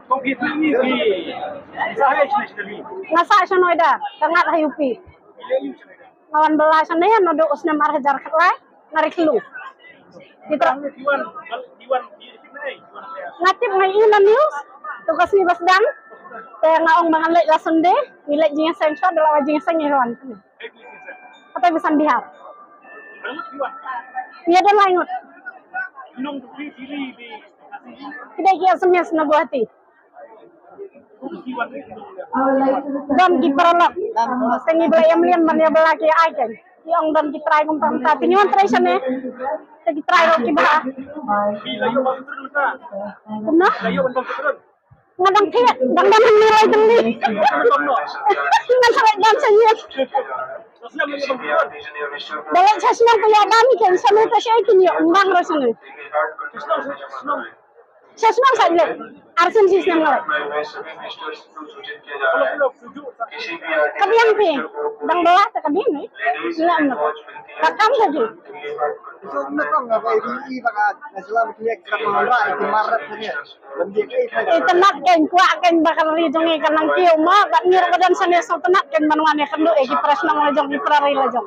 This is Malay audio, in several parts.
Kung kita ini saya nationally. Ngasa siya noida, tangat hayupi. Lawan belasan ya nodo usna marhajar kelai, narik lu. Kita Diwan ngatip ngai ina news, tugas ni basdang. Kaya ngaong mga late la Sunday, nilai jinga sensor dalawa jinga sengiron. Apa bisa bihar? Iya dan lainut. Nung pilih di Tidak kira semies na buhati. Dan di peralap, tengi belayam liam man ya belaki agen. Yang dan kita try kung pamta. Tinyuan try siya ne. Kita try ro kiba. layo bang turun ka. Kumna? Layo bang turun. Ngadang tiyak, dangdang nilai tengli. Ngan sakit dan senyap. Islam layo bang turun. Balak siya siya kaya dami kan. Sa lupa siya ikinyo. Umbang ro siya ne. Siya senang saja. Arsen sih senang lah. Kabiang pi, dang belah tak kabiang ni. Silam nak. Kakam saja. So nakong nga kay di baka naslam kliek sa mga ra ay marat niya. Bandi kay Tenak kan kuat kan bakal rijong ikan nang kiu ma. Kat ngir badan sana so tenak kan manuan ikan do eki pres nang lajong di perari lajong.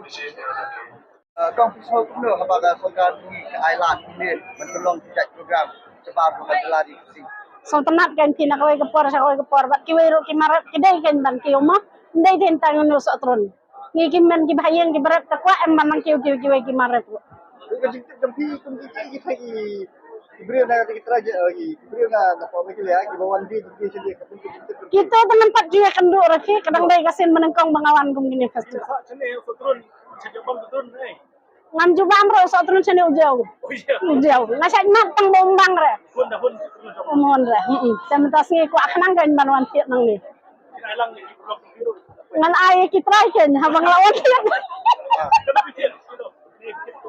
kong piso kuno habaga program ni Island ni mentolong tidak program sebab bukan di sini. So tenak kan kina kawai kepor sa kawai kepor. Bat kiwai ro ki marat kidai kan ban kiu ma. Ndai den tangan no so tron. Ngi kimen ki bahayang ki berat takwa emman nang kiu ki marat. Kasi tempi kumpi kita beri na kita raja beri na po mikil ya gibawan di sini Kita tempat juga kendo rafi kadang dai kasin menengkong bangawan kum gini festival. Sini turun. Saya bang turun eh. Ngam juba amro so turun sini ujau. Ujau. Ngasak mat tang bombang re. Pun. Umon re. Sementas ngi ku aknang kan banwan tiap nang ni. Ilang ni blok biru. Ngan ay kitrai kan habang lawan tiap. Kenapa dia?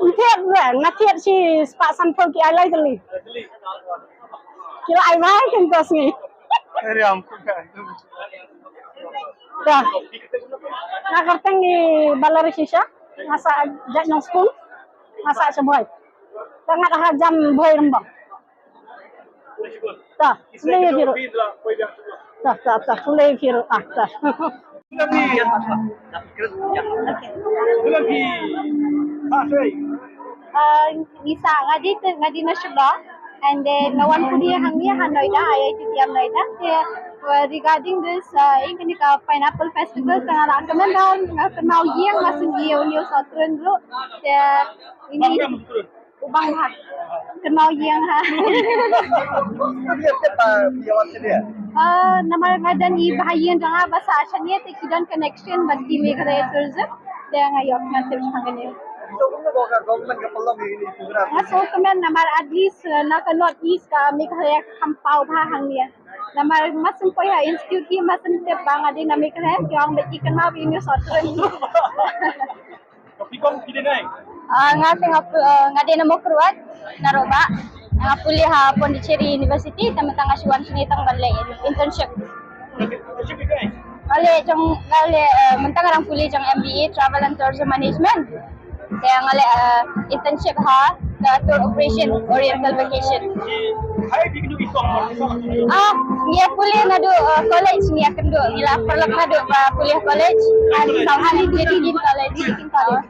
Tiap re ngatiap si spak sampel ki alai tali. Jadi Kira ai mai kan tas ngi. Eri ampun kan. Dah. Nakartang ni balar sisa. Ngasa jak nang school. Ngasa sebuai. Tangat hajam boy rembang. Dah. Sulai biru. Dah. Sulai biru. Dah. Lagi. Pasai. Ngisa ngadi na siya and then nawan po niya hangnya Noida IIT Noida regarding this ini ka pineapple festival sa ragaman daw nga kanao yang masin giyo niyo sa trendro ini ubang ha kanao yang ha Dia siapa biawan dia? namar ngadan i bahayan nga basa siya niya tikidan connection bagi Meghalaya tourism kaya ngayon nga tips hangin So kung government ka pelong ini program. So kemen namar at least naka North East ka Meghalaya kampaw bahang niya. Namar masin po ya institute ki masin te bang adi na Meghalaya kyang beki kana bini sotren. Tapi kong kini naik. Ngadi na mo kruat naroba. Nga puli ha Pondicherry University tamatang aswan sinitang balay internship. Macam ni naik. Ngale mentang arang puli jang MBA Travel and Tourism Management. Kaya ngale internship ha the tour operation Oriental Vacation. Hai bikin dulu isong. Ngia kuliah na do college ngia kendo ngila perlak na do pa kuliah college and sawhali jadi din college din college.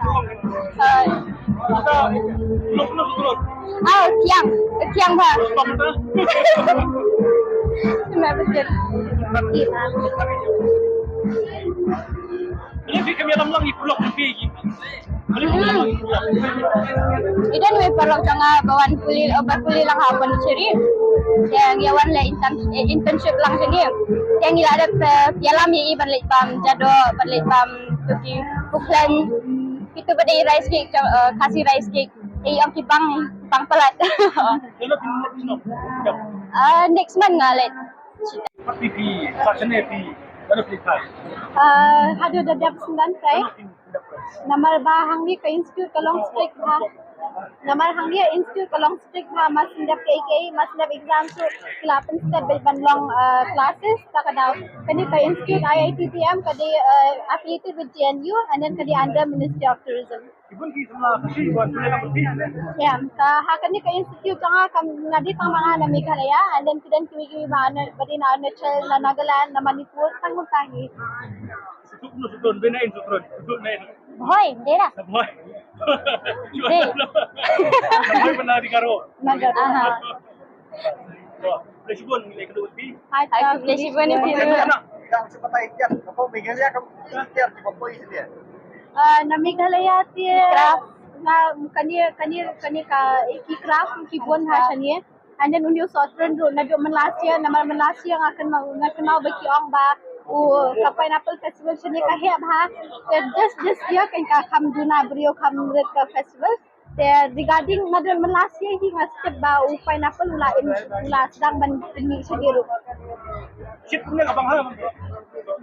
Kita belum turun. Tiang ba. Stop kita. Cuma betul. Ini kami alam lang ipulok lebih. Idan may parang tanga bawan puli lang hapon ceri. Yang yawan le internship lang sini. Yang ila ada pialam ya iban late pam jado balik pam tuki buklan itu pada rice cake kasih rice cake. Ang kipang pelat. Next month ngalet. Tapi fashion pi. Ano pilih? Hado dadap 9 kay. Namar bahang ni ka institute kalong strict ha Namar hang dia institute kalong strict ha mas ndap KK mas ndap exam so kilapan step ban long classes takadaw kani ka institute IITTM kadi affiliated with GNU and then kadi under Ministry of Tourism. Ibun ki sama kasi buat boleh berpi. Yeah, ha kani ka institute nga kam ngadi ka mga na Meghalaya and then kiwi mana badi na Arunachal na Nagaland na Manipur tangong tahi. Sutun benain sutun. Sutun nain. Hoy, dera. Boy. Boy benar di karo. Nagar. Aha. Presibun nilai kedua berpi. Hai, flexible ni Yang seperti itu, kamu Meghalaya kamu ikhtiar di bawah itu dia. na Meghalaya ti na kani ka craft ki bon ha chanie and then unyo sotron ro na do Malaysia na Malaysia akan mau baki ong ba u ka pineapple festival chanie ka he ba just dia kan ka kam duna brio kam red ka festival there regarding na do Malaysia hi nga step ba u pineapple ula sedang ban ni sediru Shit punya abang ha.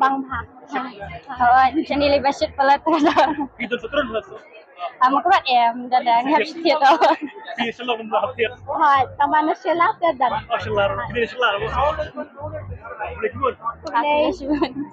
bang ha Oh, chani le basit pala tu. Itu sutun lah. Makrat dadang habis dia tu. Di selong melahat. ha tamana sela te dan Masyaallah. Ini selal. Presibun. Aku